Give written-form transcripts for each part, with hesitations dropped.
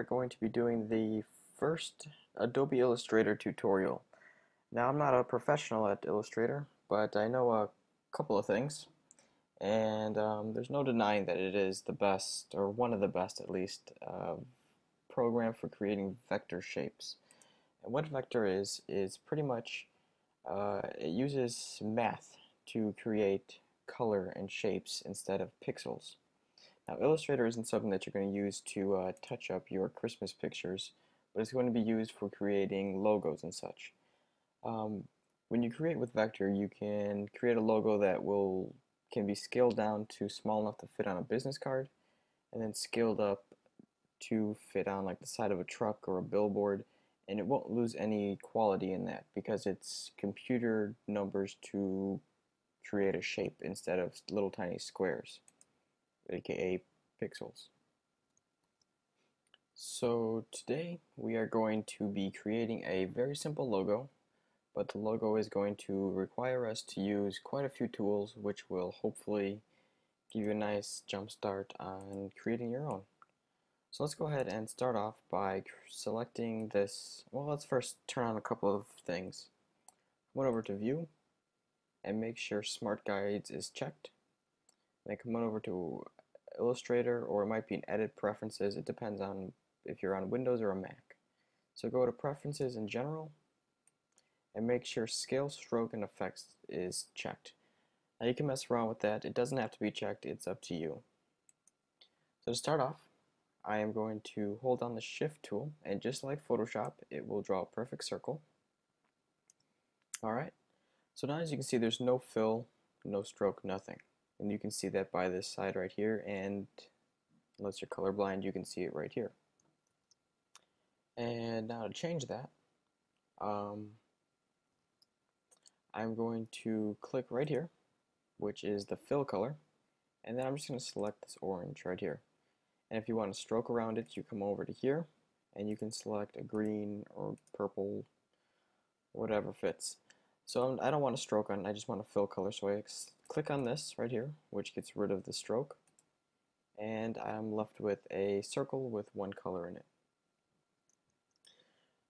are going to be doing the first Adobe Illustrator tutorial. Now, I'm not a professional at Illustrator, but I know a couple of things, and there's no denying that it is the best, or one of the best at least, program for creating vector shapes. And what vector is pretty much, it uses math to create color and shapes instead of pixels. Now, Illustrator isn't something that you're going to use to touch up your Christmas pictures, but it's going to be used for creating logos and such. When you create with Vector, you can create a logo that can be scaled down to small enough to fit on a business card, and then scaled up to fit on like the side of a truck or a billboard, and it won't lose any quality in that because it's computer numbers to create a shape instead of little tiny squares, aka pixels. So today we are going to be creating a very simple logo, but the logo is going to require us to use quite a few tools which will hopefully give you a nice jump start on creating your own. So let's go ahead and start off by selecting this. Well, let's first turn on a couple of things. Come on over to View and make sure Smart Guides is checked. Then come on over to Illustrator, or it might be in Edit Preferences. It depends on if you're on Windows or a Mac. So go to Preferences in General and make sure Scale, Stroke, and Effects is checked. Now you can mess around with that. It doesn't have to be checked. It's up to you. So to start off, I am going to hold on the Shift tool, and just like Photoshop, it will draw a perfect circle. Alright, so now as you can see, there's no fill, no stroke, nothing. And you can see that by this side right here, and unless you're colorblind, you can see it right here. And now to change that, I'm going to click right here, which is the fill color, and then I'm just going to select this orange right here. And if you want to stroke around it, you come over to here, and you can select a green or purple, whatever fits. So I don't want to stroke on it, I just want a fill color, so I click on this right here, which gets rid of the stroke, and I'm left with a circle with one color in it.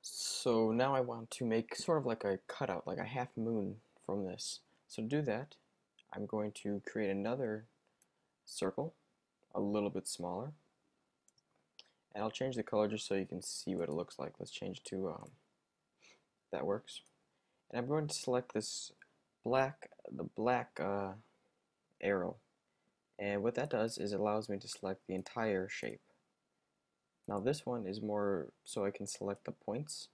So now I want to make sort of like a cutout, like a half moon from this. So to do that, I'm going to create another circle, a little bit smaller, and I'll change the color just so you can see what it looks like. Let's change to, that works. And I'm going to select this black arrow, and what that does is it allows me to select the entire shape. Now this one is more so I can select the points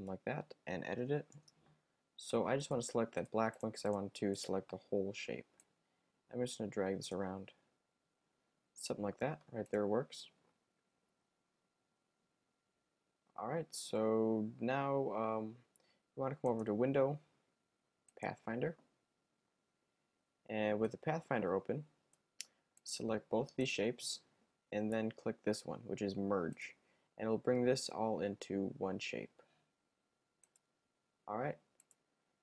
like that and edit it. So I just want to select that black one because I want to select the whole shape. I'm just going to drag this around. Something like that, right there works. Alright, so now you want to come over to Window, Pathfinder, and with the Pathfinder open, select both of these shapes and then click this one, which is Merge, and it'll bring this all into one shape. Alright,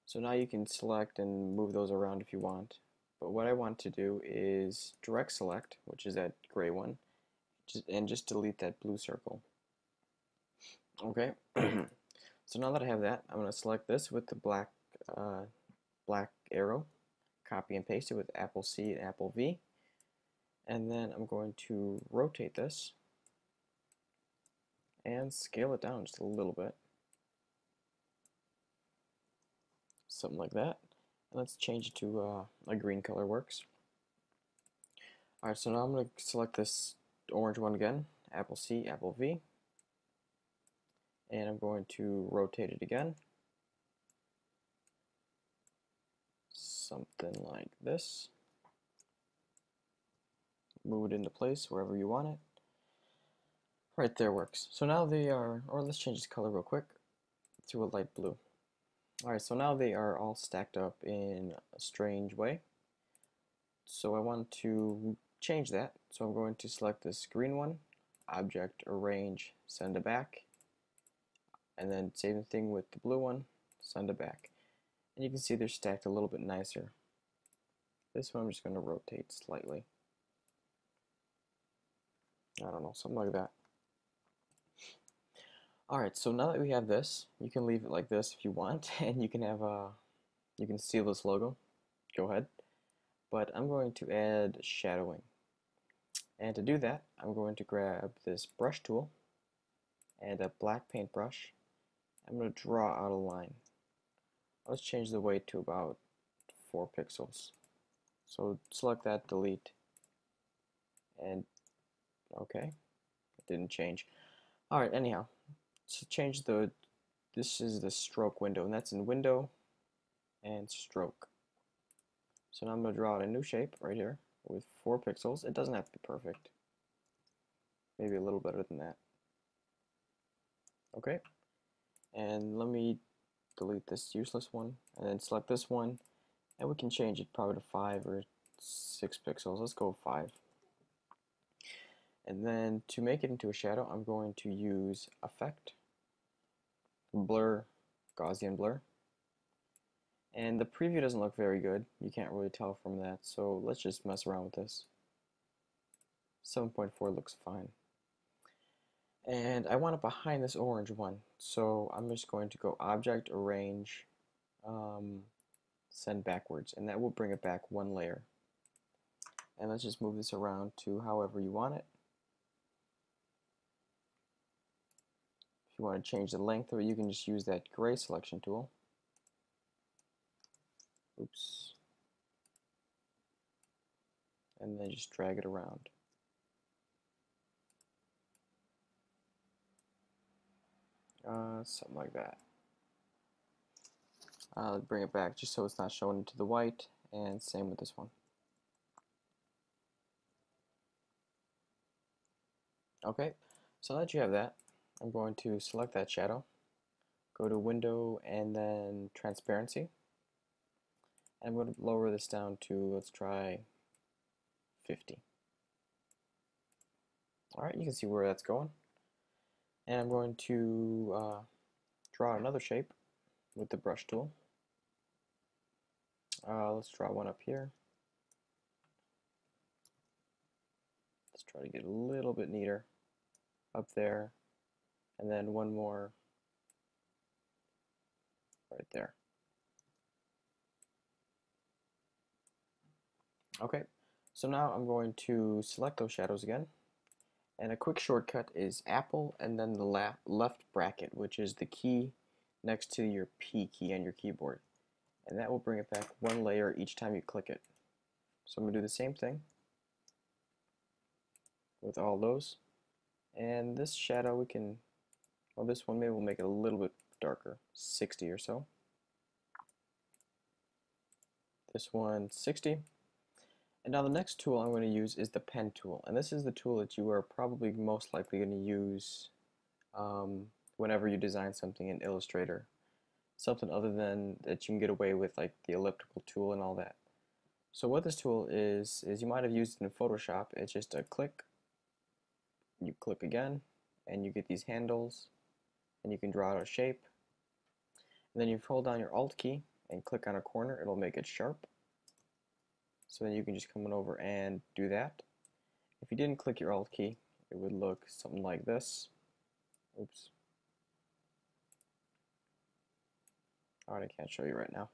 so now you can select and move those around if you want, but what I want to do is direct select, which is that gray one, and just delete that blue circle. Okay, so now that I have that, I'm going to select this with the black arrow, copy and paste it with Apple C and Apple V, and then I'm going to rotate this and scale it down just a little bit, something like that. And let's change it to a green color works. Alright, so now I'm going to select this orange one again, Apple C, Apple V, and I'm going to rotate it again, something like this. Move it into place wherever you want it. Right there works. So now they are, or let's change this color real quick to a light blue. Alright, so now they are all stacked up in a strange way. So I want to change that. So I'm going to select this green one, Object, Arrange, Send to Back, and then same thing with the blue one, Send to Back. And you can see they're stacked a little bit nicer. This one I'm just going to rotate slightly. I don't know, something like that. Alright, so now that we have this, you can leave it like this if you want, and you can have you can steal this logo. Go ahead. But I'm going to add shadowing. And to do that, I'm going to grab this brush tool and a black paintbrush. I'm going to draw out a line. Let's change the weight to about 4 pixels. So select that, delete, and okay, it didn't change. Alright, anyhow, to change this is the stroke window, and that's in window and stroke. So now I'm going to draw out a new shape right here with 4 pixels. It doesn't have to be perfect. Maybe a little better than that. Okay, and let me delete this useless one, and then select this one, and we can change it probably to 5 or 6 pixels. Let's go 5. And then to make it into a shadow, I'm going to use Effect, Blur, Gaussian Blur. And the preview doesn't look very good. You can't really tell from that, so let's just mess around with this. 7.4 looks fine. And I want it behind this orange one, so I'm just going to go Object, Arrange, Send Backwards, and that will bring it back 1 layer. And let's just move this around to however you want it. If you want to change the length of it, you can just use that gray selection tool. Oops. And then just drag it around. Something like that. Bring it back just so it's not showing into the white, and same with this one. Okay, so now that you have that, I'm going to select that shadow, go to Window, and then Transparency. I'm going to lower this down to, let's try 50. Alright, you can see where that's going. And I'm going to draw another shape with the brush tool. Let's draw one up here. Let's try to get a little bit neater up there, and then one more right there. Okay, so now I'm going to select those shadows again, and a quick shortcut is Apple and then the left bracket, which is the key next to your P key on your keyboard, and that will bring it back 1 layer each time you click it. So I'm going to do the same thing with all those, and this shadow we can, well, this one maybe we'll make it a little bit darker, 60 or so. This one 60. And now the next tool I'm going to use is the pen tool, and this is the tool that you are probably most likely going to use whenever you design something in Illustrator. Something other than that you can get away with, like the elliptical tool and all that. So what this tool is you might have used it in Photoshop. It's just a click, you click again, and you get these handles, and you can draw out a shape. And then you hold down your Alt key and click on a corner, it'll make it sharp. So then you can just come on over and do that. If you didn't click your Alt key, it would look something like this. Oops. Alright, I can't show you right now.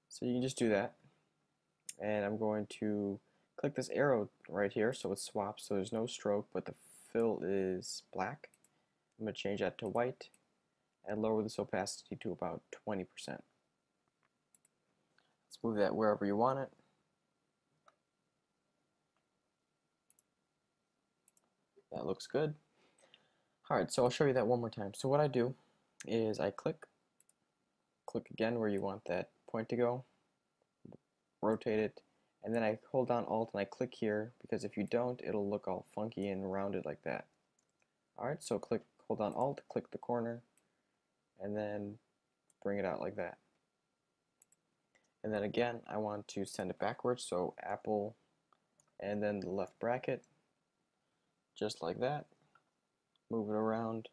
So you can just do that. And I'm going to click this arrow right here so it swaps, so there's no stroke, but the fill is black. I'm going to change that to white and lower this opacity to about 20%. Let's move that wherever you want it. That looks good. Alright, so I'll show you that one more time. So what I do is I click again where you want that point to go, rotate it, and then I hold down Alt and I click here, because if you don't, it'll look all funky and rounded like that. Alright, so hold down Alt, click the corner, and then bring it out like that. And then again, I want to send it backwards, so Apple and then the left bracket, just like that. Move it around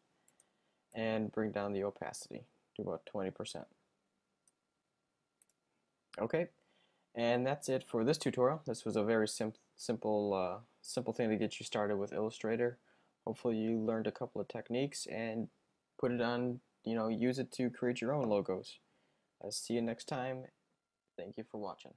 and bring down the opacity to about 20%. Okay, And that's it for this tutorial. This was a very simple thing to get you started with Illustrator. Hopefully you learned a couple of techniques and put it on, use it to create your own logos. See you next time. Thank you for watching.